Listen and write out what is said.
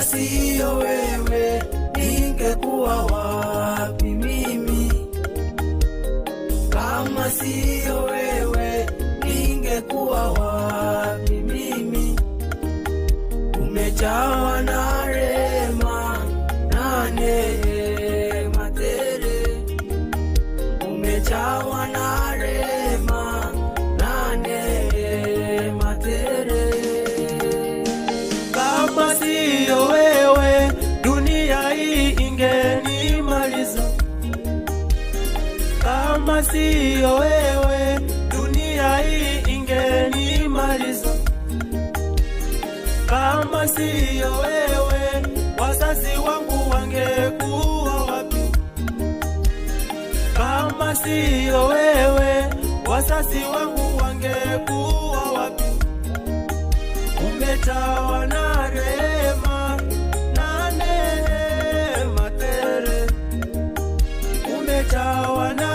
Kama siyo wewe, ningekuwa wapi mimi? Kama siyo wewe, ningekuwa wapi mimi? Umejawa na rehema na neema tele, umejawa na rehema na neema tele. Kama siyo wewe, dunia hii ingenimaliza. Kama siyo wewe, dunia hii ingenimaliza. Kama siyo wewe, wazazi wangu wangekuwa wapi? Kama siyo wewe, wazazi wangu wangekuwa wapi? Umejawa na rehema na neema tele, umejawa na